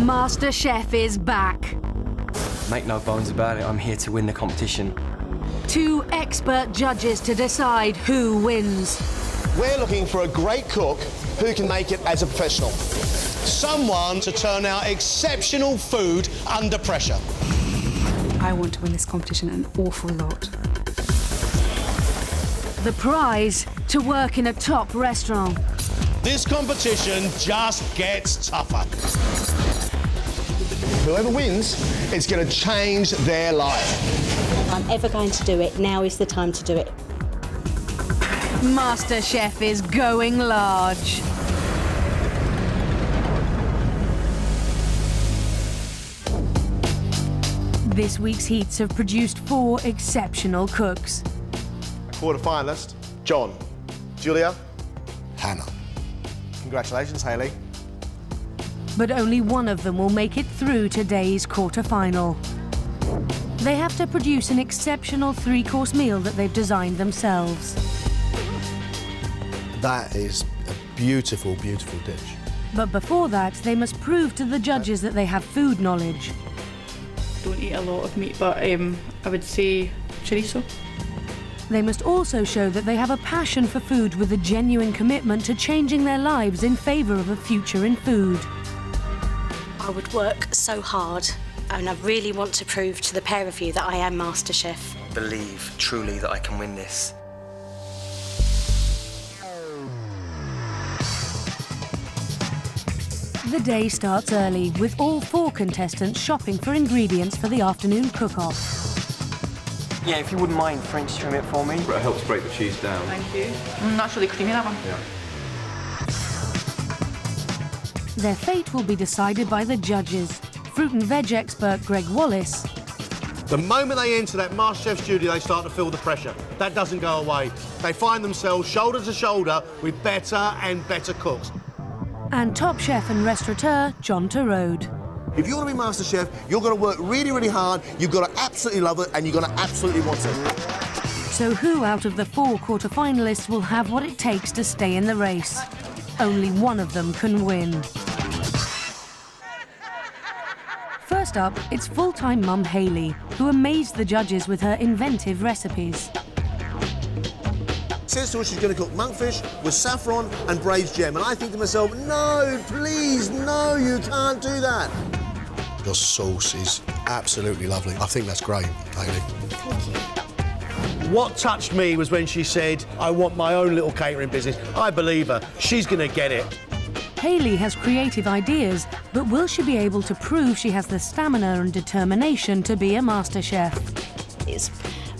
MasterChef is back. Make no bones about it, I'm here to win the competition. 2 expert judges to decide who wins. We're looking for a great cook who can make it as a professional. Someone to turn out exceptional food under pressure. I want to win this competition an awful lot. The prize, to work in a top restaurant. This competition just gets tougher. Whoever wins, it's going to change their life. If I'm ever going to do it, now is the time to do it. MasterChef is going large. This week's heats have produced 4 exceptional cooks. Quarter-finalist, John. Julia. Hannah. Congratulations, Hayley. But only one of them will make it through today's quarter-final. They have to produce an exceptional 3-course meal that they've designed themselves. That is a beautiful, beautiful dish. But before that, they must prove to the judges that they have food knowledge. I don't eat a lot of meat, but I would say chorizo. They must also show that they have a passion for food with a genuine commitment to changing their lives in favour of a future in food. I would work so hard, and I really want to prove to the pair of you that I am MasterChef. Believe truly that I can win this. The day starts early, with all 4 contestants shopping for ingredients for the afternoon cook-off. Yeah, if you wouldn't mind French trim it for me. It helps break the cheese down. Thank you. That's really creamy, that one. Yeah. Their fate will be decided by the judges. Fruit and veg expert Greg Wallace. The moment they enter that MasterChef studio, they start to feel the pressure. That doesn't go away. They find themselves shoulder to shoulder with better and better cooks. And top chef and restaurateur John Turode. If you want to be MasterChef, you've got to work really, really hard, you've got to absolutely love it, and you've got to absolutely want it. So who out of the 4 quarter-finalists will have what it takes to stay in the race? Only one of them can win. First up, it's full-time mum Hayley, who amazed the judges with her inventive recipes. Says to us she's going to cook monkfish with saffron and braised gem, and I think to myself, no, please, no, you can't do that. Your sauce is absolutely lovely. I think that's great, Hayley. Thank you. What touched me was when she said, I want my own little catering business. I believe her. She's going to get it. Hayley has creative ideas, but will she be able to prove she has the stamina and determination to be a master chef? It's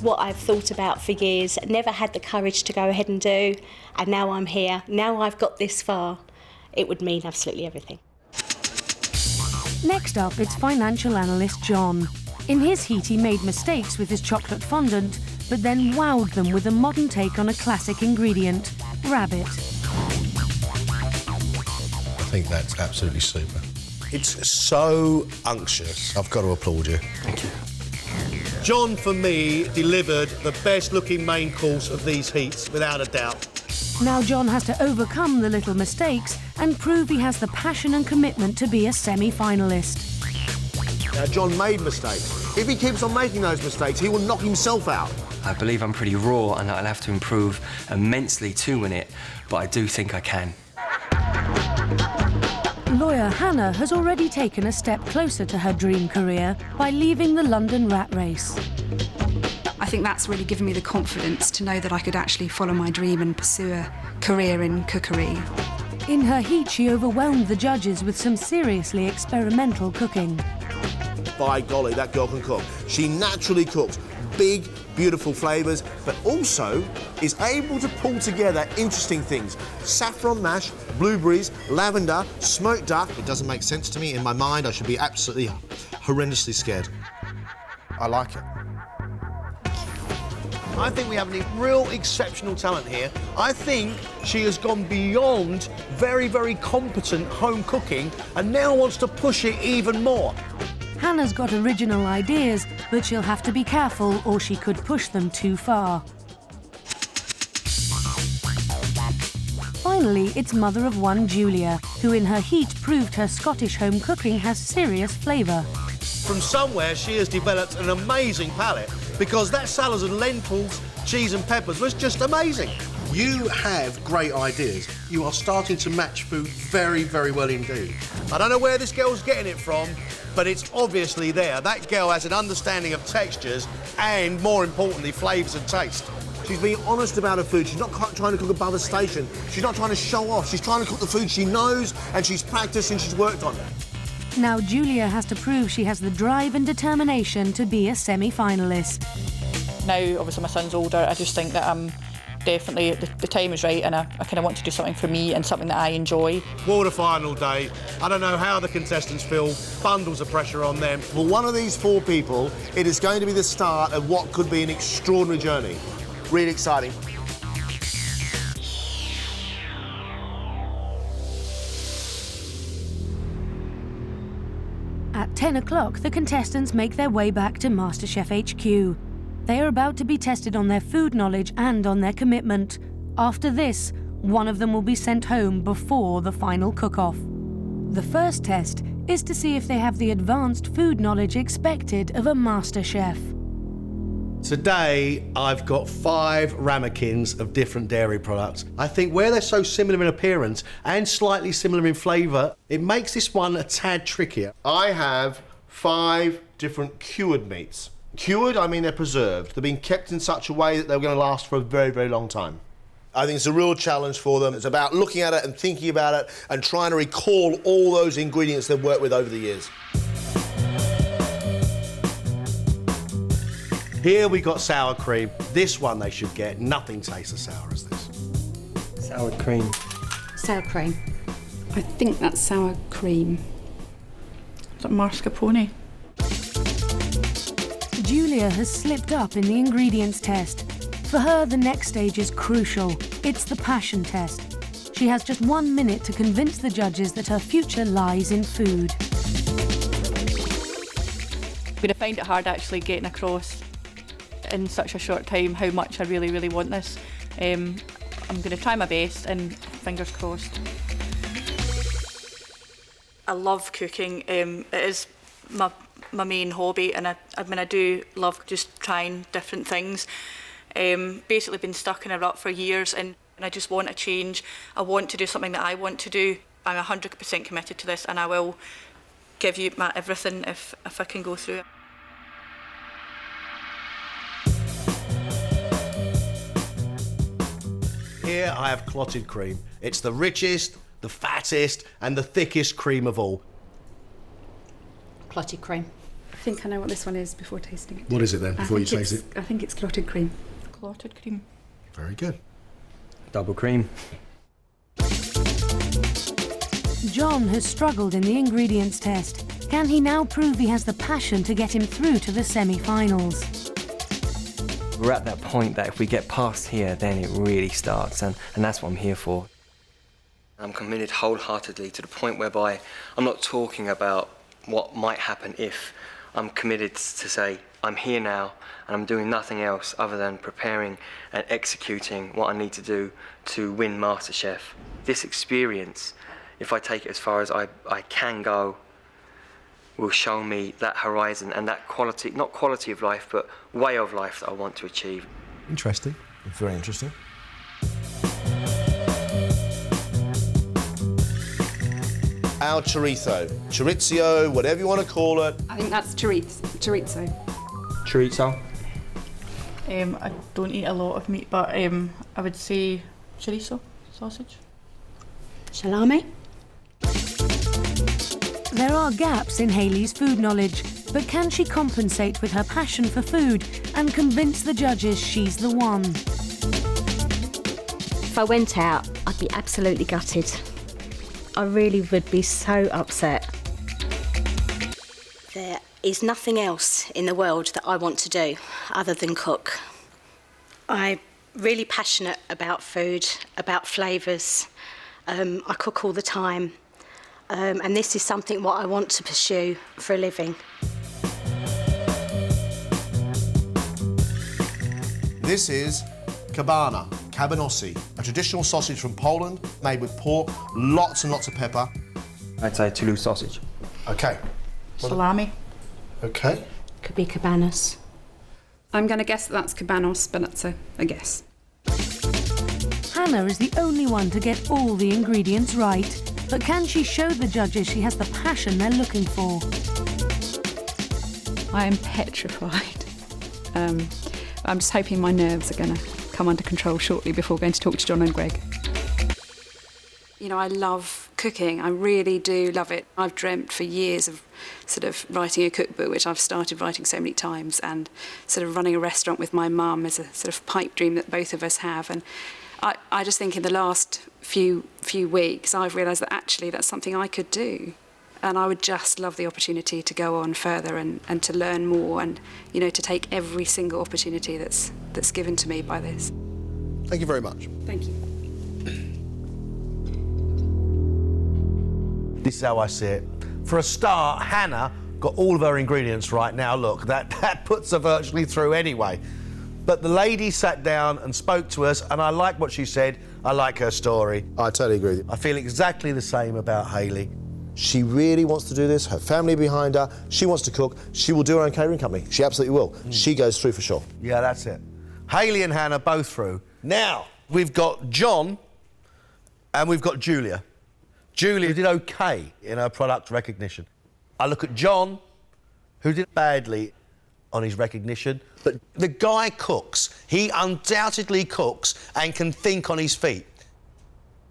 what I've thought about for years, never had the courage to go ahead and do, and now I'm here. Now I've got this far. It would mean absolutely everything. Next up, it's financial analyst John. In his heat, he made mistakes with his chocolate fondant, but then wowed them with a modern take on a classic ingredient, rabbit. I think that's absolutely super. It's so unctuous. I've got to applaud you. Thank you. John, for me, delivered the best-looking main course of these heats, without a doubt. Now John has to overcome the little mistakes and prove he has the passion and commitment to be a semi-finalist. Now, John made mistakes. If he keeps on making those mistakes, he will knock himself out. I believe I'm pretty raw and I'll have to improve immensely to win it, but I do think I can. Lawyer Hannah has already taken a step closer to her dream career by leaving the London rat race. I think that's really given me the confidence to know that I could actually follow my dream and pursue a career in cookery. In her heat, she overwhelmed the judges with some seriously experimental cooking. By golly, that girl can cook. She naturally cooks big, beautiful flavours, but also is able to pull together interesting things. Saffron mash, blueberries, lavender, smoked duck. It doesn't make sense to me. In my mind, I should be absolutely horrendously scared. I like it. I think we have a real exceptional talent here. I think she has gone beyond very, very competent home cooking and now wants to push it even more. Hannah's got original ideas, but she'll have to be careful or she could push them too far. finally, it's mother of one Julia, who in her heat proved her Scottish home cooking has serious flavour. From somewhere, she has developed an amazing palate because that salad and lentils, cheese and peppers was just amazing. You have great ideas. You are starting to match food very, very well indeed. I don't know where this girl's getting it from, but it's obviously there. That girl has an understanding of textures and, more importantly, flavours and taste. She's being honest about her food. She's not trying to cook above a station. She's not trying to show off. She's trying to cook the food she knows and she's practiced and she's worked on it. Now Julia has to prove she has the drive and determination to be a semi-finalist. Now, obviously, my son's older, I just think that I'm definitely, the time is right, and I kind of want to do something for me and something that I enjoy. What a final day. I don't know how the contestants feel. Bundles of pressure on them. For one of these 4 people, it is going to be the start of what could be an extraordinary journey. Really exciting. At 10 o'clock, the contestants make their way back to MasterChef HQ. They are about to be tested on their food knowledge and on their commitment. After this, one of them will be sent home before the final cook-off. The first test is to see if they have the advanced food knowledge expected of a master chef. Today, I've got 5 ramekins of different dairy products. I think where they're so similar in appearance and slightly similar in flavour, it makes this one a tad trickier. I have 5 different cured meats. Cured, I mean they're preserved. They're being kept in such a way that they're going to last for a very, very long time. I think it's a real challenge for them. It's about looking at it and thinking about it and trying to recall all those ingredients they've worked with over the years. Here we got sour cream. This one they should get. Nothing tastes as sour as this. Sour cream. Sour cream. I think that's sour cream. Is that mascarpone? Julia has slipped up in the ingredients test. For her, the next stage is crucial. It's the passion test. She has just 1 minute to convince the judges that her future lies in food. But I find it hard actually getting across in such a short time how much I really, really want this. I'm going to try my best and fingers crossed. I love cooking. It is my main hobby, and I do love just trying different things. Basically been stuck in a rut for years, and I just want a change. I want to do something that I want to do. I'm 100% committed to this, and I will give you my everything if I can go through it. Here I have clotted cream. It's the richest, the fattest, and the thickest cream of all. Clotted cream. I think I know what this one is before tasting it. What is it then, before you taste it? I think it's clotted cream. Clotted cream. Very good. Double cream. John has struggled in the ingredients test. Can he now prove he has the passion to get him through to the semi-finals? We're at that point that if we get past here, then it really starts, and that's what I'm here for. I'm committed wholeheartedly to the point whereby I'm not talking about what might happen if. I'm committed to say, I'm here now, and I'm doing nothing else other than preparing and executing what I need to do to win MasterChef. This experience, if I take it as far as I can go, will show me that horizon and that quality, not quality of life, but way of life that I want to achieve. Interesting. Very interesting. Our chorizo, whatever you want to call it. I think that's chorizo. Chorizo. I don't eat a lot of meat, but I would say chorizo, sausage. Salami? There are gaps in Hayley's food knowledge, but can she compensate with her passion for food and convince the judges she's the one? If I went out, I'd be absolutely gutted. I really would be so upset. There is nothing else in the world that I want to do other than cook. I'm really passionate about food, about flavours. I cook all the time. And this is something what I want to pursue for a living. This is cabana, Cabanossi, a traditional sausage from Poland, made with pork, lots and lots of pepper. I'd say Toulouse sausage. Okay. Salami. Okay. Could be cabanas. I'm going to guess that that's cabanos, but that's a guess. Hannah is the only one to get all the ingredients right. But can she show the judges she has the passion they're looking for? I am petrified. I'm just hoping my nerves are going to come under control shortly before going to talk to John and Greg. You know, I love cooking. I really do love it. I've dreamt for years of sort of writing a cookbook, which I've started writing so many times, and sort of running a restaurant with my mum is a sort of pipe dream that both of us have. And I just think in the last few weeks, I've realised that actually that's something I could do. And I would just love the opportunity to go on further and to learn more and, you know, to take every single opportunity that's given to me by this. Thank you very much. Thank you. This is how I see it. For a start, Hannah got all of her ingredients right. Now, look, that puts her virtually through anyway. But the lady sat down and spoke to us, and I like what she said. I like her story. I totally agree with you. I feel exactly the same about Hayley. She really wants to do this, her family behind her, she wants to cook, she will do her own catering company. She absolutely will. She goes through for sure. Yeah, that's it. Hayley and Hannah both through. Now, we've got John and we've got Julia. Julia did okay in her product recognition. I look at John, who did badly on his recognition, but the guy cooks. He undoubtedly cooks and can think on his feet.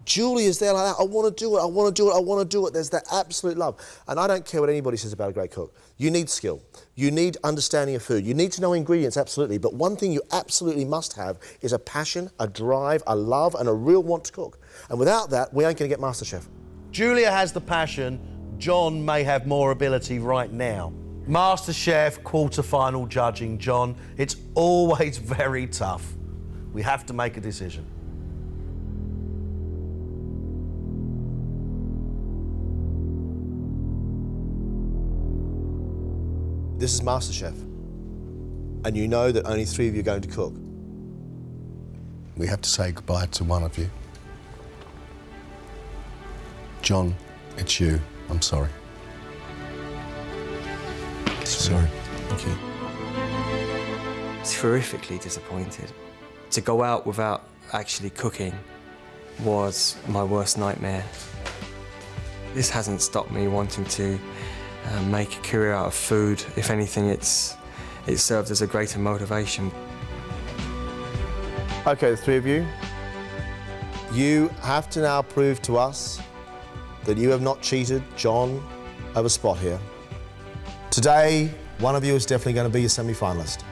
Julia's there like that. I want to do it, I want to do it, I want to do it. There's that absolute love. And I don't care what anybody says about a great cook. You need skill. You need understanding of food. You need to know ingredients, absolutely. But one thing you absolutely must have is a passion, a drive, a love, and a real want to cook. And without that, we ain't going to get MasterChef. Julia has the passion. John may have more ability right now. MasterChef quarter-final judging, John. It's always very tough. We have to make a decision. This is MasterChef. And you know that only 3 of you are going to cook. We have to say goodbye to one of you. John, it's you. I'm sorry. Sorry. Thank you. Terrifically disappointed. To go out without actually cooking was my worst nightmare. This hasn't stopped me wanting to make a career out of food. If anything, it served as a greater motivation. Okay, the 3 of you. You have to now prove to us that you have not cheated John of a spot here. Today, one of you is definitely going to be a semi-finalist.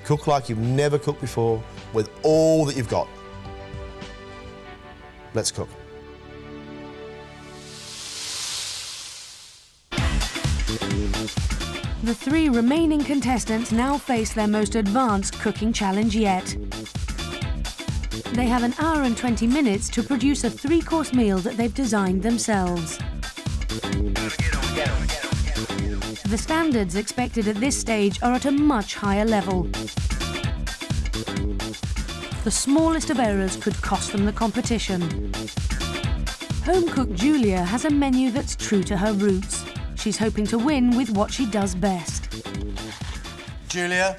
Cook like you've never cooked before with all that you've got. Let's cook. The 3 remaining contestants now face their most advanced cooking challenge yet. They have an hour and 20 minutes to produce a 3-course meal that they've designed themselves. The standards expected at this stage are at a much higher level. The smallest of errors could cost them the competition. Home cook Julia has a menu that's true to her roots. She's hoping to win with what she does best. Julia,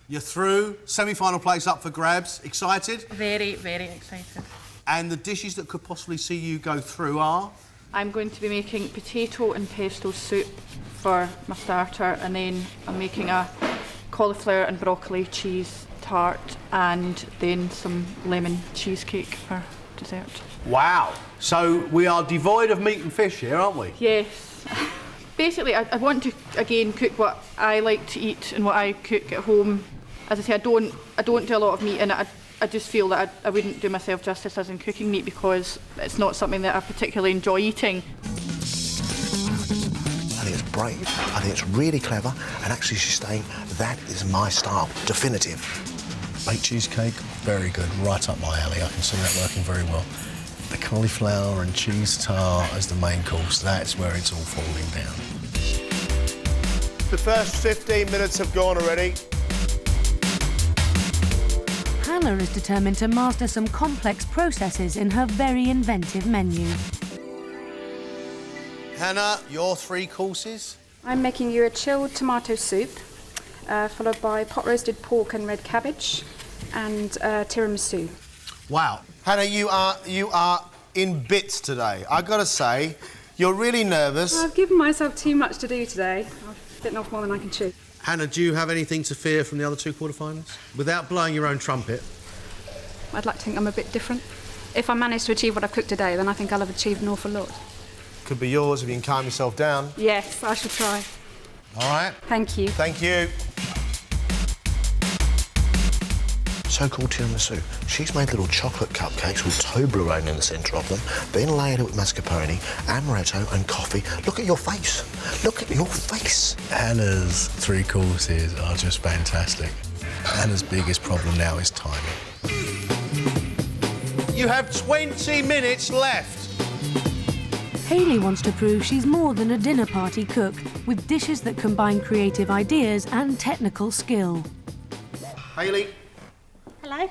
you're through. Semi-final place up for grabs. Excited? Very, very excited. And the dishes that could possibly see you go through are? I'm going to be making potato and pesto soup for my starter, and then I'm making a cauliflower and broccoli cheese tart, and then some lemon cheesecake for dessert. Wow. So we are devoid of meat and fish here, aren't we? Yes. Basically, I want to, again, cook what I like to eat and what I cook at home. As I say, I don't do a lot of meat, and I just feel that I wouldn't do myself justice as in cooking meat because it's not something that I particularly enjoy eating. I think it's brave, I think it's really clever, and actually she's saying, that is my style, definitive. Baked cheesecake, very good, right up my alley. I can see that working very well. The cauliflower and cheese tart as the main course, that's where it's all falling down. The first 15 minutes have gone already. Hannah is determined to master some complex processes in her very inventive menu. Hannah, your 3 courses? I'm making you a chilled tomato soup, followed by pot roasted pork and red cabbage, and tiramisu. Wow. Hannah, you are in bits today. I gotta say, you're really nervous. I've given myself too much to do today. I've bitten off more than I can chew. Hannah, do you have anything to fear from the other 2 quarterfinals? Without blowing your own trumpet. I'd like to think I'm a bit different. If I manage to achieve what I've cooked today, then I think I'll have achieved an awful lot. Could be yours if you can calm yourself down. Yes, I shall try. All right. Thank you. Thank you. So-called tiramisu. She's made little chocolate cupcakes with Toblerone in the centre of them, then layered it with mascarpone, amaretto and coffee. Look at your face. Look at your face. Hannah's 3 courses are just fantastic. Hannah's biggest problem now is timing. You have 20 minutes left. Hayley wants to prove she's more than a dinner party cook, with dishes that combine creative ideas and technical skill. Hayley, Hello.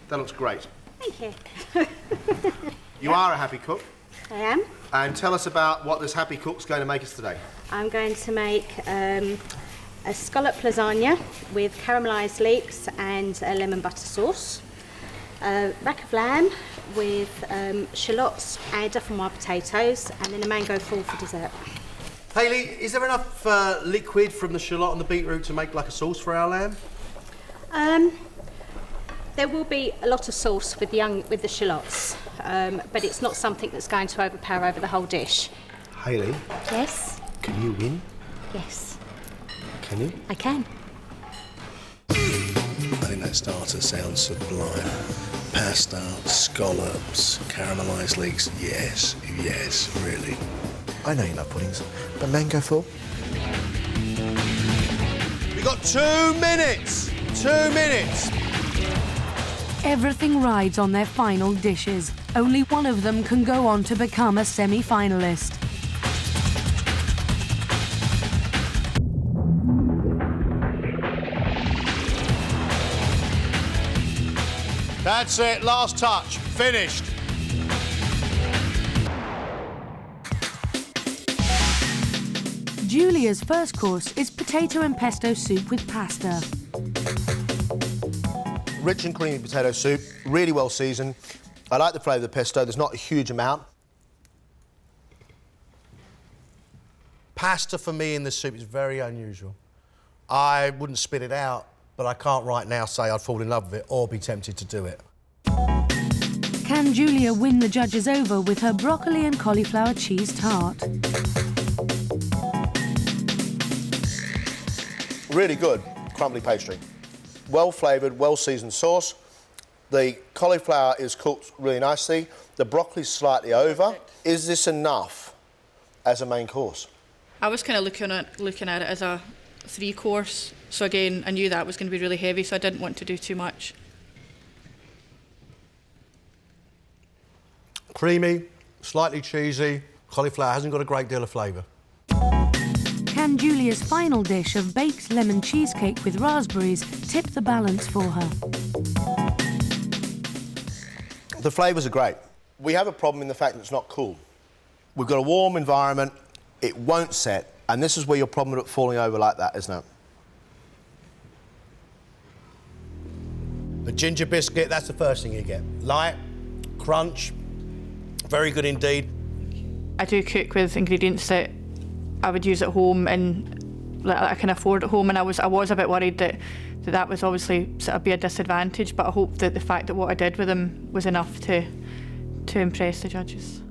that looks great. Thank you. You are a happy cook. I am. And tell us about what this happy cook's going to make us today. I'm going to make a scallop lasagna with caramelised leeks and a lemon butter sauce. A rack of lamb with shallots and dauphinoise potatoes, and then a mango fall for dessert. Hayley, is there enough liquid from the shallot and the beetroot to make like a sauce for our lamb? There will be a lot of sauce with the shallots, but it's not something that's going to overpower over the whole dish. Hayley, Yes. can you win? Yes. Can you? I can. I think that starter sounds sublime. Pasta, scallops, caramelised leeks. Yes, yes, really. I know you love puddings, but mango fall? We got 2 minutes. 2 minutes. Everything rides on their final dishes. Only one of them can go on to become a semi-finalist. That's it. Last touch. Finished. Julia's first course is potato and pesto soup with pasta. Rich and creamy potato soup, really well seasoned. I like the flavour of the pesto, there's not a huge amount. Pasta for me in this soup is very unusual. I wouldn't spit it out, but I can't right now say I'd fall in love with it or be tempted to do it. Can Julia win the judges over with her broccoli and cauliflower cheese tart? Really good crumbly pastry. Well flavoured, well seasoned sauce. The cauliflower is cooked really nicely. The broccoli's slightly over. Is this enough as a main course? I was kind of looking at it as a 3-course. So again, I knew that was going to be really heavy, so I didn't want to do too much. Creamy, slightly cheesy. Cauliflower hasn't got a great deal of flavour. Can Julia's final dish of baked lemon cheesecake with raspberries tip the balance for her? The flavours are great. We have a problem in the fact that it's not cool. We've got a warm environment, it won't set, and this is where your problem with it falling over like that, isn't it? The ginger biscuit, that's the first thing you get. Light, crunch, very good indeed. I do cook with ingredients that I would use at home and that I can afford at home, and I was a bit worried that was obviously sort of be a disadvantage, but I hope that the fact that what I did with them was enough to impress the judges.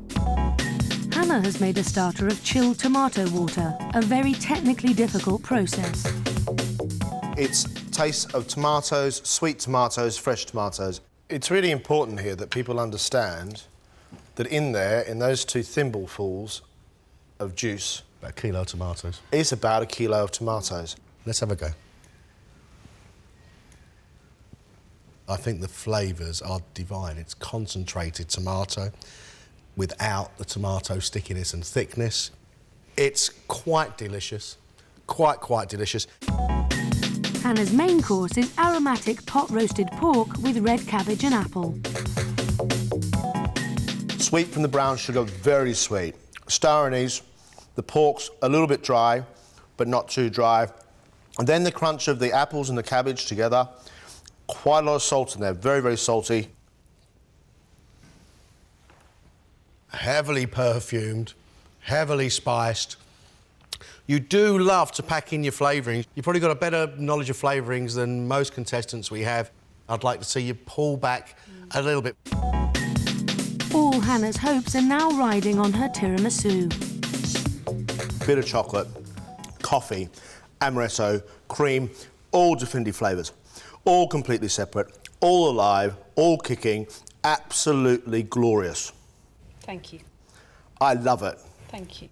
Hannah has made a starter of chilled tomato water, a very technically difficult process. It's taste of tomatoes, sweet tomatoes, fresh tomatoes. It's really important here that people understand that in there, in those 2 thimblefuls of juice, About a kilo of tomatoes. is about 1 kilo of tomatoes. Let's have a go. I think the flavours are divine. It's concentrated tomato without the tomato stickiness and thickness. It's quite delicious. Quite delicious. Hannah's main course is aromatic pot-roasted pork with red cabbage and apple. Sweet from the brown sugar, very sweet. Star anise, the pork's a little bit dry, but not too dry. And then the crunch of the apples and the cabbage together. Quite a lot of salt in there, very, very salty. Heavily perfumed, heavily spiced. You do love to pack in your flavourings. You've probably got a better knowledge of flavourings than most contestants we have. I'd like to see you pull back a little bit. All Hannah's hopes are now riding on her tiramisu. Bit of chocolate, coffee, amaretto, cream, all definitive flavours. All completely separate, all alive, all kicking, absolutely glorious. Thank you. I love it. Thank you.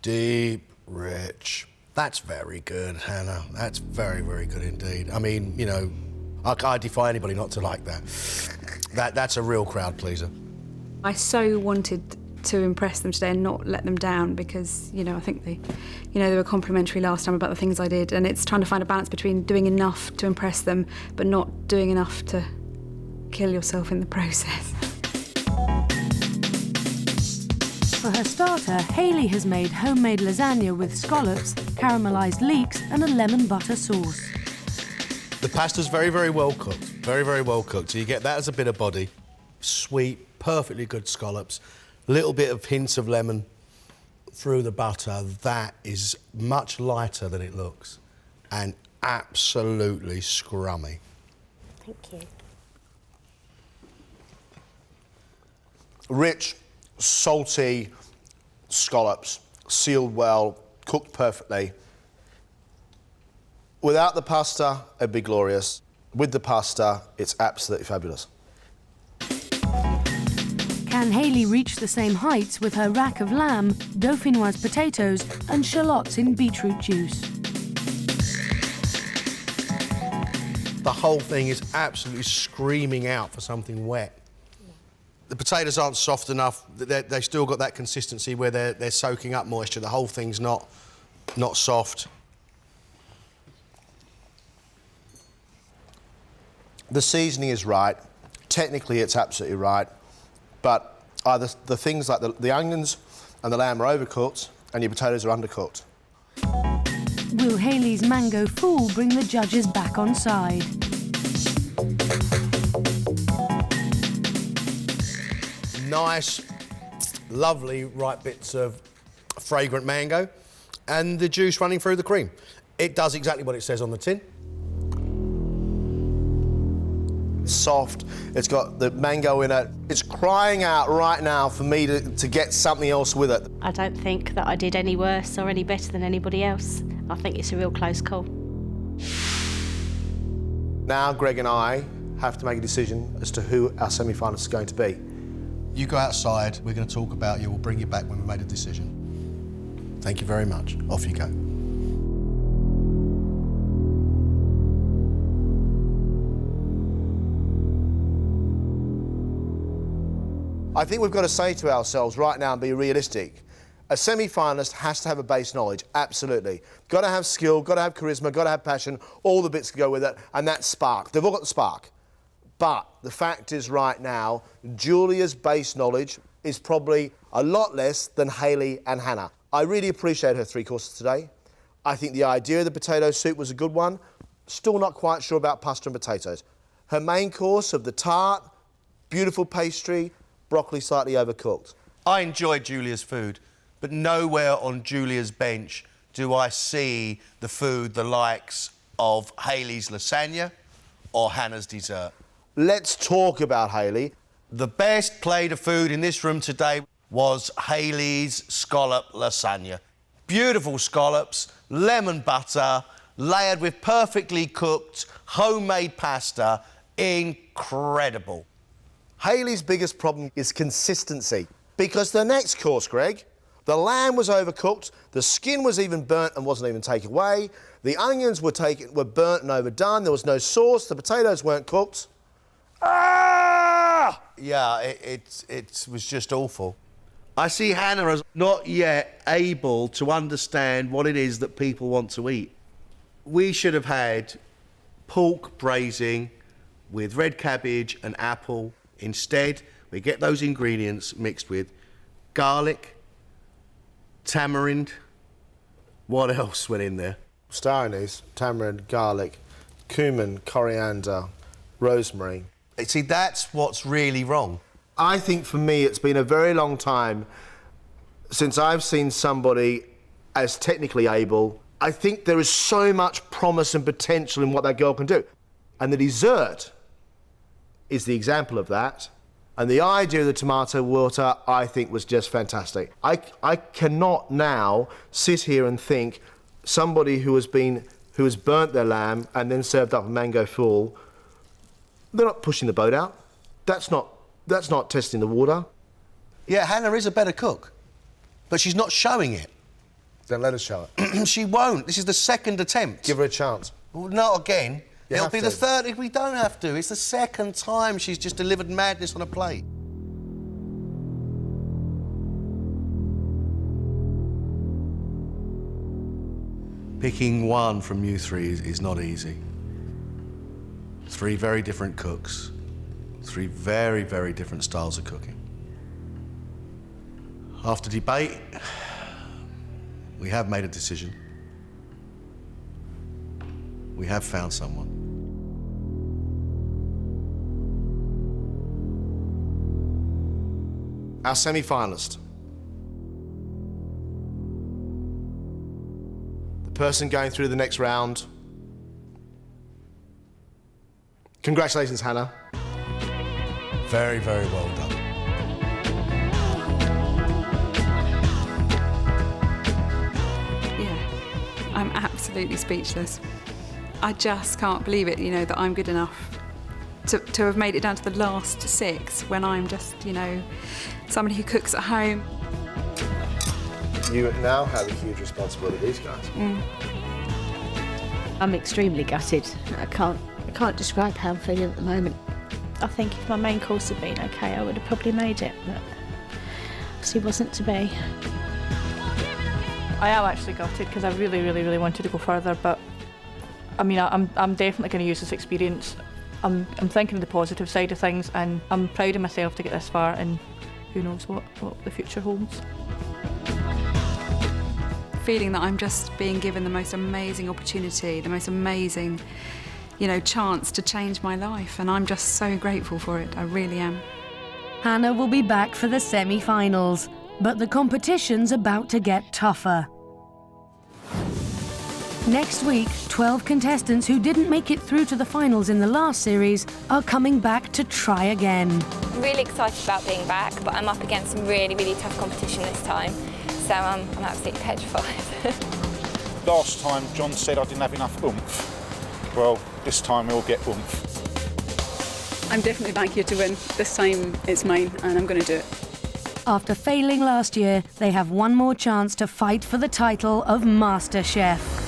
Deep, rich. That's very good, Hannah. That's very, very good indeed. I mean, you know, I defy anybody not to like that. That's a real crowd pleaser. I so wanted to impress them today and not let them down because, you know, I think they were complimentary last time about the things I did, and it's trying to find a balance between doing enough to impress them but not doing enough to kill yourself in the process. For her starter, Hayley has made homemade lasagna with scallops, caramelised leeks and a lemon butter sauce. The pasta's very, very well cooked. Very, very well cooked. So you get that as a bit of body. Sweet, perfectly good scallops. Little bit of hints of lemon through the butter. That is much lighter than it looks and absolutely scrummy. Thank you. Rich, salty scallops, sealed well, cooked perfectly. Without the pasta, it'd be glorious. With the pasta, it's absolutely fabulous. Can Hayley reach the same heights with her rack of lamb, dauphinoise potatoes and shallots in beetroot juice? The whole thing is absolutely screaming out for something wet. The potatoes aren't soft enough. They still got that consistency where they're soaking up moisture. The whole thing's not soft. The seasoning is right. Technically, it's absolutely right. But either the things like the onions and the lamb are overcooked and your potatoes are undercooked. Will Hayley's mango fool bring the judges back on side? Nice, lovely, ripe bits of fragrant mango and the juice running through the cream. It does exactly what it says on the tin. Soft, it's got the mango in it. It's crying out right now for me to get something else with it. I don't think that I did any worse or any better than anybody else. I think it's a real close call. Now Greg and I have to make a decision as to who our semi-finalists are going to be. You go outside, we're going to talk about you, we'll bring you back when we've made a decision. Thank you very much. Off you go. I think we've got to say to ourselves right now and be realistic. A semi-finalist has to have a base knowledge, absolutely. Got to have skill, got to have charisma, got to have passion, all the bits to go with it, and that spark. They've all got the spark. But the fact is right now, Julia's base knowledge is probably a lot less than Hayley and Hannah. I really appreciate her 3 courses today. I think the idea of the potato soup was a good one. Still not quite sure about pasta and potatoes. Her main course of the tart, beautiful pastry, broccoli slightly overcooked. I enjoyed Julia's food, but nowhere on Julia's bench do I see the food the likes of Hayley's lasagna or Hannah's dessert. Let's talk about Hayley. The best plate of food in this room today was Hayley's Scallop Lasagna. Beautiful scallops, lemon butter, layered with perfectly cooked homemade pasta. Incredible. Hayley's biggest problem is consistency. Because the next course, Greg, the lamb was overcooked, the skin was even burnt and wasn't even taken away, the onions were burnt and overdone, there was no sauce, the potatoes weren't cooked. Ah! Yeah, it was just awful. I see Hannah as not yet able to understand what it is that people want to eat. We should have had pork braising with red cabbage and apple. Instead, we get those ingredients mixed with garlic, tamarind. What else went in there? Star anise, tamarind, garlic, cumin, coriander, rosemary. See, that's what's really wrong. I think for me it's been a very long time since I've seen somebody as technically able. I think there is so much promise and potential in what that girl can do. And the dessert is the example of that. And the idea of the tomato water, I think, was just fantastic. I cannot now sit here and think somebody who has burnt their lamb and then served up a mango fool, they're not pushing the boat out. That's not testing the water. Yeah, Hannah is a better cook, but she's not showing it. Then let us show it. She won't. This is the second attempt. Give her a chance. Well, not again. You It'll have be to. the third. We don't have to. It's the second time she's just delivered madness on a plate. Picking one from you three is not easy. Three very different cooks. Three very, very different styles of cooking. After debate, we have made a decision. We have found someone. Our semi-finalist. The person going through the next round. Congratulations, Hannah. Very, very well done. Yeah, I'm absolutely speechless. I just can't believe it, you know, that I'm good enough to have made it down to the last 6 when I'm just, you know, somebody who cooks at home. You now have a huge responsibility, these guys. I'm extremely gutted. I can't describe how I'm feeling at the moment. I think if my main course had been okay, I would have probably made it, but obviously wasn't to be. I am actually gutted because I really, really, really wanted to go further, but I mean, I'm definitely going to use this experience. I'm thinking of the positive side of things, and I'm proud of myself to get this far, and who knows what the future holds. Feeling that I'm just being given the most amazing opportunity, the most amazing, you know, chance to change my life, and I'm just so grateful for it. I really am. Hannah will be back for the semi-finals, but the competition's about to get tougher. Next week, 12 contestants who didn't make it through to the finals in the last series are coming back to try again. I'm really excited about being back, but I'm up against some really, really tough competition this time, so I'm absolutely petrified. Last time, John said I didn't have enough oomph. Well, this time we'll get oomph. I'm definitely back here to win. This time it's mine, and I'm going to do it. After failing last year, they have one more chance to fight for the title of MasterChef.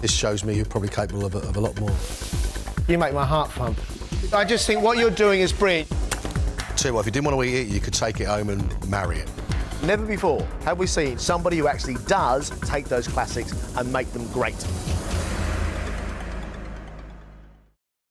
This shows me you're probably capable of a lot more. You make my heart pump. I just think what you're doing is brilliant. Tell you what, if you didn't want to eat it, you could take it home and marry it. Never before have we seen somebody who actually does take those classics and make them great.